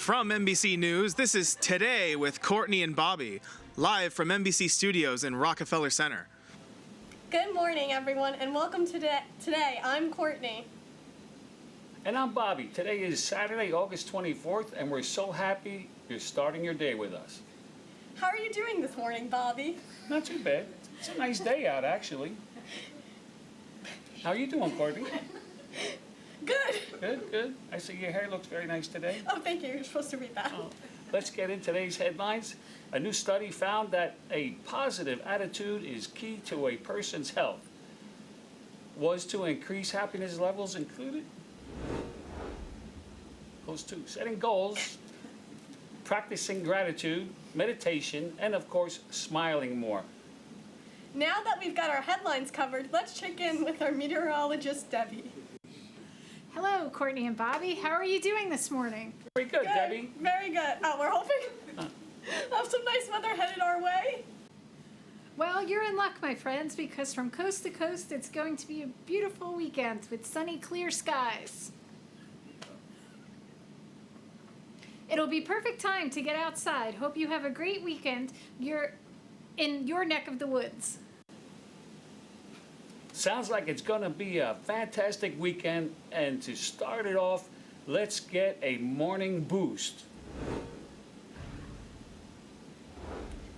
From NBC News, this is Today with Courtney and Bobby, live from NBC Studios in Rockefeller Center. Good morning, everyone, and welcome to Today. I'm Courtney. And I'm Bobby. Today is Saturday, August 24th, and we're so happy you're starting your day with us. How are you doing this morning, Bobby? Not too bad. It's a nice day out, actually. How are you doing, Courtney? Good. Good, good. I see your hair looks very nice today. Oh, thank you. You're supposed to read that. Let's get in today's headlines. A new study found that a positive attitude is key to a person's health. Was to increase happiness levels included? Those two. Setting goals, practicing gratitude, meditation, and of course, smiling more. Now that we've got our headlines covered, let's check in with our meteorologist, Debbie. Hello, Courtney and Bobby. How are you doing this morning? Very good, Debbie. Very good. We're hoping have some nice weather headed our way. Well, you're in luck, my friends, because from coast to coast, it's going to be a beautiful weekend with sunny, clear skies. It'll be perfect time to get outside. Hope you have a great weekend. You're in your neck of the woods. Sounds like it's going to be a fantastic weekend, and to start it off, let's get a morning boost.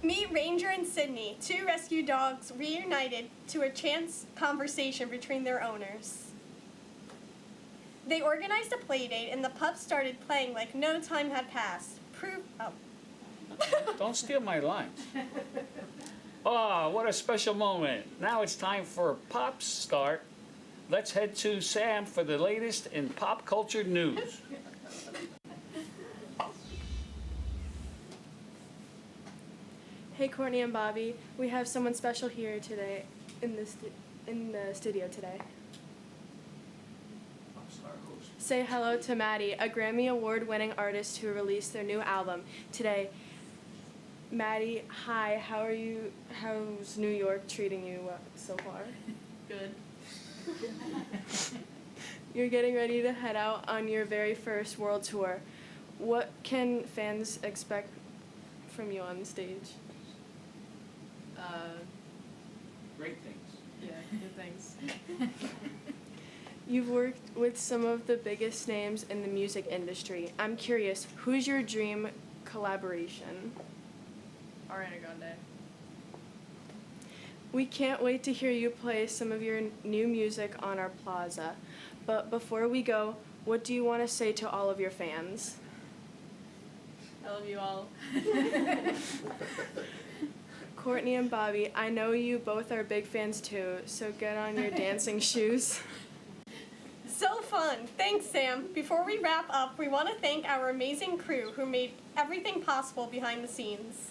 Meet Ranger and Sydney, two rescue dogs reunited to a chance conversation between their owners. They organized a play date, and the pups started playing like no time had passed. Don't steal my lines. Oh, what a special moment. Now it's time for Pop's Start. Let's head to Sam for the latest in pop culture news. Hey, Courtney and Bobby. We have someone special here today in the studio today. Say hello to Maddie, a Grammy Award-winning artist who released their new album today. Maddie, hi. How are you? How's New York treating you so far? Good. You're getting ready to head out on your very first world tour. What can fans expect from you on stage? Great things. Yeah, good things. You've worked with some of the biggest names in the music industry. I'm curious, who's your dream collaboration? Ariana Grande. We can't wait to hear you play some of your new music on our plaza. But before we go, what do you want to say to all of your fans? I love you all. Courtney and Bobby, I know you both are big fans too, so get on your dancing shoes. So fun. Thanks, Sam. Before we wrap up, we want to thank our amazing crew who made everything possible behind the scenes.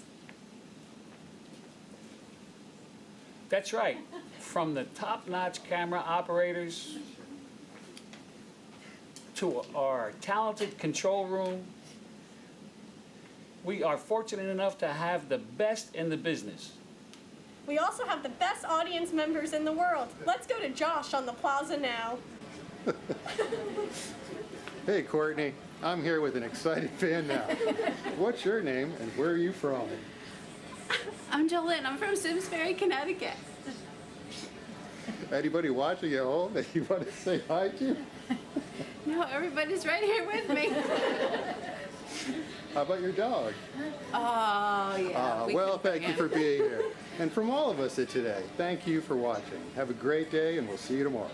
That's right. From the top-notch camera operators to our talented control room, we are fortunate enough to have the best in the business. We also have the best audience members in the world. Let's go to Josh on the plaza now. Hey, Courtney. I'm here with an excited fan now. What's your name and where are you from? I'm Jolene. I'm from Simsbury, Connecticut. Anybody watching at home that you want to say hi to? No, everybody's right here with me. How about your dog? Oh, yeah. Well, thank you for being here. And from all of us at Today, thank you for watching. Have a great day, and we'll see you tomorrow.